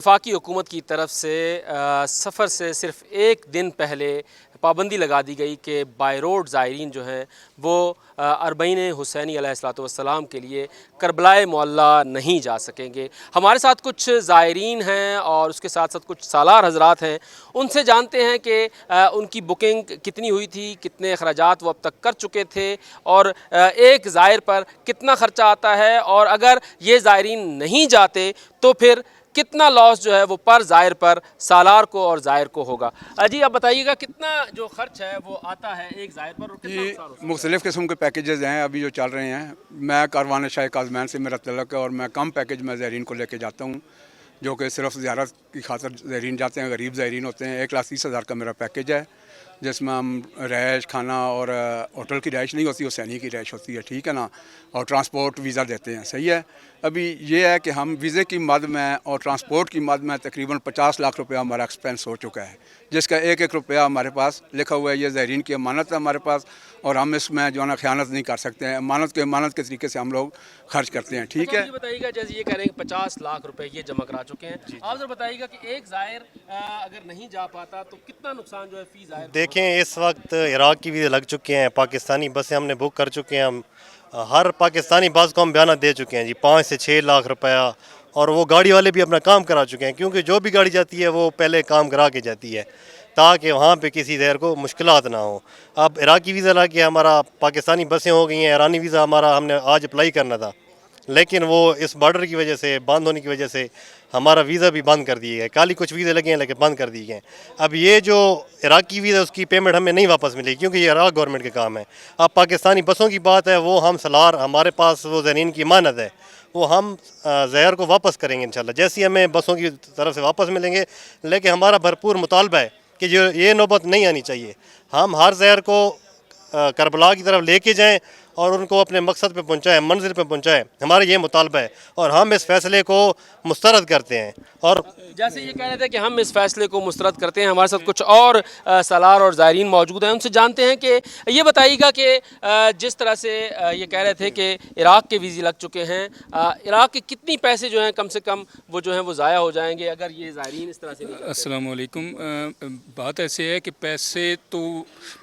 वफाकी हुकूमत की तरफ से सफ़र से सिर्फ़ एक दिन पहले पाबंदी लगा दी गई कि बाय रोड ज़ायरीन जो हैं वो अरबईन हुसैनी अलैहिस्सलाम के लिए करबलाए मौला नहीं जा सकेंगे। हमारे साथ कुछ ज़ायरीन हैं और उसके साथ साथ कुछ सालार हज़रात हैं। उनसे जानते हैं कि उनकी बुकिंग कितनी हुई थी, कितने अखराजात वो अब तक कर चुके थे और एक ज़ायर पर कितना ख़र्चा आता है, और अगर ये ज़ायरीन नहीं जाते तो फिर कितना लॉस जो है वो पर ज़ायर पर सालार को और ज़ायर को होगा। जी आप बताइएगा कितना जो खर्च है वो आता है एक ज़ायर पर और कितना नुकसान हो सकता है? मुख्तलिफ़ किस्म के पैकेजेस हैं अभी जो चल रहे हैं। मैं कारवान शाह काज़मैन से मेरा तल्लुक़ है और मैं कम पैकेज में ज़ायरीन को लेके जाता हूँ, जो कि सिर्फ ज़ियारत की खातिर ज़ायरीन जाते हैं, गरीब ज़ायरीन होते हैं। 1,30,000 का मेरा पैकेज है, जिसमें हम रहायश, खाना और होटल की रहायश नहीं होती, वो सैनी की रहायश होती है, ठीक है ना, और ट्रांसपोर्ट वीज़ा देते हैं, सही है। अभी ये है कि हम वीज़े की मद में और ट्रांसपोर्ट की मद में तकरीबन 50 लाख रुपया हमारा एक्सपेंस हो चुका है, जिसका एक एक रुपया हमारे पास लिखा हुआ है। ये ज़ायरीन की अमानत है हमारे पास और हम इसमें जो है ना ख़यानत नहीं कर सकते हैं। अमानत के तरीके से हम लोग खर्च करते हैं, ठीक है। ये बताइएगा, जैसे ये कह रहे हैं 50 लाख रुपए ये जमा करा चुके हैं, आप जरा बताइएगा कि एक ज़ायर अगर नहीं जा पाता तो कितना नुकसान जो है फ़ी ज़ायर? देखें, इस वक्त इराक़ की वीज़े लग चुके हैं, पाकिस्तानी बसें हमने बुक कर चुके हैं। हम हर पाकिस्तानी बस को हम बयाना दे चुके हैं जी, 5 से 6 लाख रुपया, और वो गाड़ी वाले भी अपना काम करा चुके हैं, क्योंकि जो भी गाड़ी जाती है वो पहले काम करा के जाती है ताकि वहाँ पे किसी देर को मुश्किलात ना हो। अब इराक़ी वीज़ा लग गया, हमारा पाकिस्तानी बसें हो गई हैं। ईरानी वीज़ा हमारा हमने आज अप्लाई करना था, लेकिन वो इस बॉर्डर की वजह से, बंद होने की वजह से हमारा वीज़ा भी बंद कर दिए गए। काली कुछ वीज़े लगे हैं लेकिन बंद कर दिए गए। अब ये जो इराक़ी वीज़ा उसकी पेमेंट हमें नहीं वापस मिलेगी, क्योंकि ये इराक़ गवर्नमेंट के काम है। अब पाकिस्तानी बसों की बात है, वो हम सलार, हमारे पास वो ज़मीन की अमानत है, वो हम ज़ायर को वापस करेंगे इंशाल्लाह, जैसे ही हमें बसों की तरफ से वापस मिलेंगे। लेकिन हमारा भरपूर मुतालबा है कि जो ये नौबत नहीं आनी चाहिए। हम हर ज़ायर को करबला की तरफ लेके जाएं और उनको अपने मकसद पे पहुंचाएं, मंजिल पे पहुंचाएं, हमारा ये मुतालबा है और हम इस फ़ैसले को मुस्तरद करते हैं। और जैसे ये कह रहे थे कि हम इस फैसले को मुस्तरद करते हैं, हमारे साथ कुछ और सालार और ज़ायरीन मौजूद हैं, उनसे जानते हैं कि ये बताइएगा कि जिस तरह से ये कह रहे थे कि इराक़ के वीज़े लग चुके हैं, इराक़ के कितनी पैसे जो हैं कम से कम वो जो हैं वो ज़ाया हो जाएंगे अगर ये ज़ायरीन इस तरह से नहीं करते? अस्सलाम वालेकुम। बात ऐसे है कि पैसे तो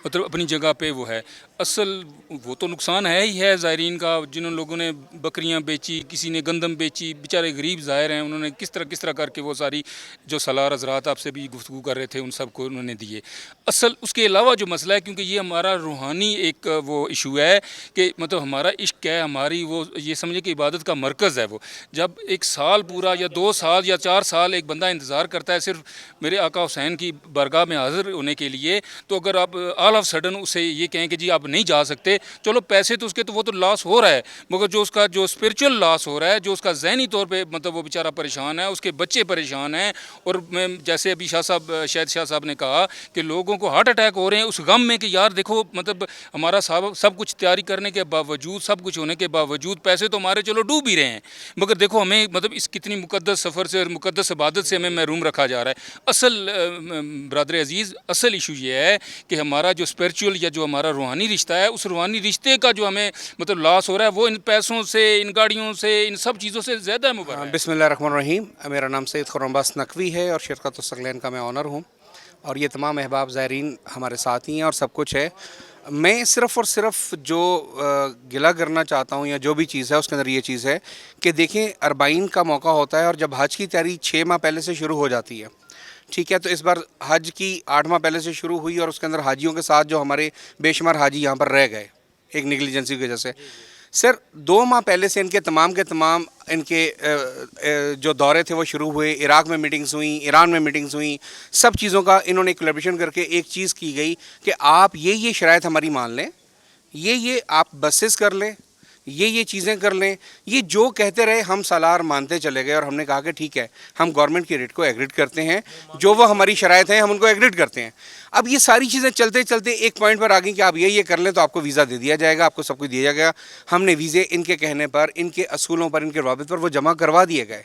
मतलब अपनी जगह पे वो है, असल वो तो नुकसान है ही है ज़ायरीन का। जिन लोगों ने बकरियां बेची, किसी ने गंदम बेची, बेचारे गरीब ज़ायर हैं, उन्होंने किस तरह करके वो सारी जो सलार हज़रात आपसे भी गुफ्तगू कर रहे थे उन सब को उन्होंने दिए। असल उसके अलावा जो मसला है, क्योंकि ये हमारा रूहानी एक वो इशू है कि मतलब हमारा इश्क है, हमारी वो ये समझे कि इबादत का मरकज़ है वो। जब एक साल पूरा या 2 साल या 4 साल एक बंदा इंतज़ार करता है सिर्फ मेरे आका हुसैन की बारगाह में हाज़िर होने के लिए, तो अगर आप ऑल ऑफ सडन उसे ये कहें कि जी आप नहीं जा सकते, चलो पैसे तो उसके तो वो तो लॉस हो रहा है, मगर जो उसका जो स्पिरिचुअल लॉस हो रहा है, जो उसका ज़हनी तौर पे मतलब वो बेचारा परेशान है, उसके बच्चे परेशान हैं। और मैं जैसे अभी शाहिद शाह साहब ने कहा कि लोगों को हार्ट अटैक हो रहे हैं उस गम में कि यार देखो मतलब हमारा सब कुछ तैयारी करने के बावजूद, सब कुछ होने के बावजूद पैसे तो हमारे चलो डूब ही रहे हैं, मगर देखो हमें मतलब इस कितनी मुकद्दस सफ़र से और मुकद्दस इबादत से हमें महरूम रखा जा रहा है। असल ब्रदर अजीज़, असल इशू ये है कि हमारा जो स्पिरिचुअल या जो हमारा रूहानी रिश्ता है, उस रूहानी रिश्ते का जो हमें मतलब लॉस हो रहा है वो इन पैसों से, इन गाड़ियों से, इन सब चीज़ों से ज़्यादा मुबर्रह है। बिस्मिल्लाहिर्रहमानिर्रहीम। मेरा नाम सैयद खुर्रमबास नकवी है और शिरकत सगलैन का मैं ऑनर हूँ, और ये तमाम अहबाब ज़ायरीन हमारे साथ ही हैं और सब कुछ है। मैं सिर्फ़ और सिर्फ जो गिला करना चाहता हूँ या जो भी चीज़ है उसके अंदर ये चीज़ है कि देखें, अरबाइन का मौका होता है और जब हज की तैयारी 6 माह पहले से शुरू हो जाती है, ठीक है। तो इस बार हज की 8 माह पहले से शुरू हुई और उसके अंदर हाजियों के साथ जो हमारे बेशुमार हाजी यहाँ पर रह गए एक नेगलिजेंसी की वजह से। सर 2 माह पहले से इनके तमाम इनके जो दौरे थे वो शुरू हुए। इराक़ में मीटिंग्स हुई, ईरान में मीटिंग्स हुई, सब चीज़ों का इन्होंने कोलैबोरेशन करके एक चीज़ की गई कि आप ये शराइत हमारी मान लें, ये आप बसेस कर लें, ये चीज़ें कर लें। ये जो कहते रहे हम सालार मानते चले गए और हमने कहा कि ठीक है, हम गवर्नमेंट के रेट को एग्रीड करते हैं, जो वो हमारी शराइत हैं हम उनको एग्रीड करते हैं। अब ये सारी चीज़ें चलते चलते एक पॉइंट पर आ गई कि आप ये कर लें तो आपको वीज़ा दे दिया जाएगा, आपको सब कुछ दिया जाएगा। हमने वीज़े इनके कहने पर, इनके असूलों पर, इनके रवाबित पर वो जमा करवा दिए गए।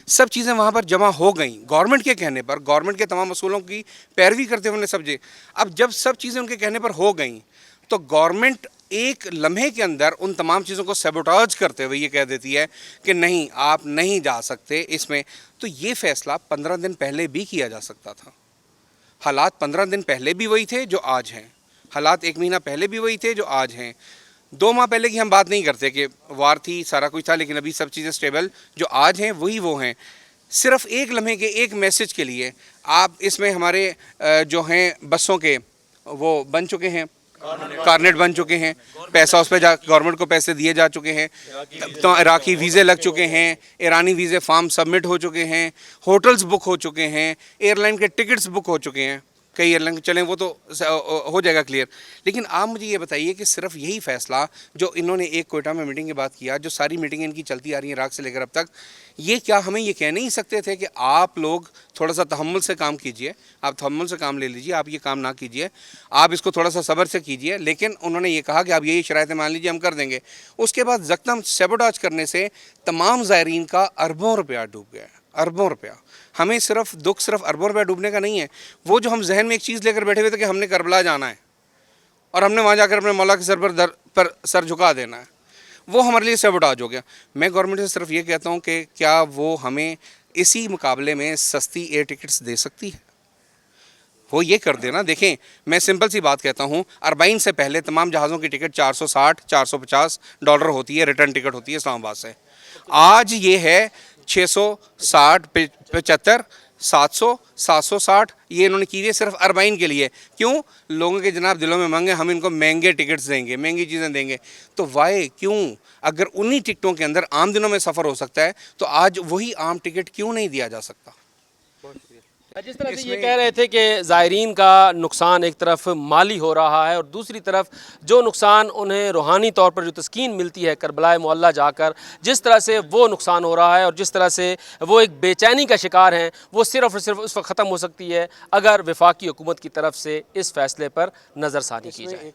सब चीज़ें वहाँ पर जमा हो गई गवर्नमेंट के कहने पर, गवर्नमेंट के तमाम असूलों की पैरवी करते हुए सब जे। अब जब सब चीज़ें उनके कहने पर हो गई تو گورنمنٹ ایک لمحے کے اندر ان تمام چیزوں کو سیبوٹاج کرتے ہوئے یہ کہہ دیتی ہے کہ نہیں آپ نہیں جا سکتے اس میں. تو یہ فیصلہ 15 دن پہلے بھی کیا جا سکتا تھا. حالات 15 دن پہلے بھی وہی تھے جو آج ہیں, حالات 1 مہینہ پہلے بھی وہی تھے جو آج ہیں. 2 ماہ پہلے کی ہم بات نہیں کرتے کہ وار تھی سارا کچھ تھا, لیکن ابھی سب چیزیں سٹیبل جو آج ہیں وہی وہ ہیں. صرف ایک لمحے کے ایک میسج کے لیے آپ اس میں ہمارے جو ہیں بسوں کے وہ بن چکے ہیں, کارنیٹ بن چکے ہیں, پیسہ اس پہ گورنمنٹ کو پیسے دیے جا چکے ہیں, تو عراقی ویزے لگ چکے ہیں, ایرانی ویزے فارم سبمٹ ہو چکے ہیں, ہوٹلز بک ہو چکے ہیں, ایئر لائن کے ٹکٹس بک ہو چکے ہیں. کئی ایئر لائن چلیں وہ تو ہو جائے گا کلیئر. لیکن آپ مجھے یہ بتائیے کہ صرف یہی فیصلہ جو انہوں نے ایک کوئٹہ میں میٹنگ کے بعد کیا, جو ساری میٹنگیں ان کی چلتی آ رہی ہیں عراق سے لے کر اب تک, یہ کیا ہمیں یہ کہہ نہیں سکتے تھے کہ آپ لوگ تھوڑا سا تحمل سے کام کیجئے, آپ تحمل سے کام لے لیجئے, آپ یہ کام نہ کیجئے, آپ اس کو تھوڑا سا صبر سے کیجئے. لیکن انہوں نے یہ کہا کہ آپ یہی شرائطیں مان لیجئے, ہم کر دیں گے. اس کے بعد یکدم سیبوٹاج کرنے سے تمام زائرین کا اربوں روپیہ ڈوب گیا, اربوں روپیہ. ہمیں صرف دکھ صرف اربوں روپیہ ڈوبنے کا نہیں ہے, وہ جو ہم ذہن میں ایک چیز لے کر بیٹھے ہوئے تھے کہ ہم نے کربلا جانا ہے اور ہم نے وہاں جا کر اپنے مولا کے سر پر سر جھکا دینا ہے, وہ ہمارے لیے سیبوٹاج ہو گیا. میں گورنمنٹ سے صرف یہ کہتا ہوں کہ کیا وہ ہمیں اسی مقابلے میں سستی ایئر ٹکٹس دے سکتی ہے؟ وہ یہ کر دینا. دیکھیں میں سمپل سی بات کہتا ہوں, اربعین سے پہلے تمام جہازوں کی ٹکٹ $460-450 ہوتی ہے, ریٹرن ٹکٹ ہوتی ہے اسلام آباد سے. آج یہ ہے 660, 75, 700, 760, یہ انہوں نے کی ہے صرف اربعین کے لیے. کیوں؟ لوگوں کے جناب دلوں میں مانگے ہم ان کو مہنگے ٹکٹس دیں گے, مہنگی چیزیں دیں گے. تو وائی کیوں؟ اگر انہی ٹکٹوں کے اندر عام دنوں میں سفر ہو سکتا ہے تو آج وہی عام ٹکٹ کیوں نہیں دیا جا سکتا؟ جس طرح سے یہ کہہ رہے تھے کہ زائرین کا نقصان ایک طرف مالی ہو رہا ہے اور دوسری طرف جو نقصان انہیں روحانی طور پر جو تسکین ملتی ہے کربلائے معلیٰ جا کر, جس طرح سے وہ نقصان ہو رہا ہے اور جس طرح سے وہ ایک بے چینی کا شکار ہیں, وہ صرف اور صرف اس وقت ختم ہو سکتی ہے اگر وفاقی حکومت کی طرف سے اس فیصلے پر نظر ثانی کی جائے.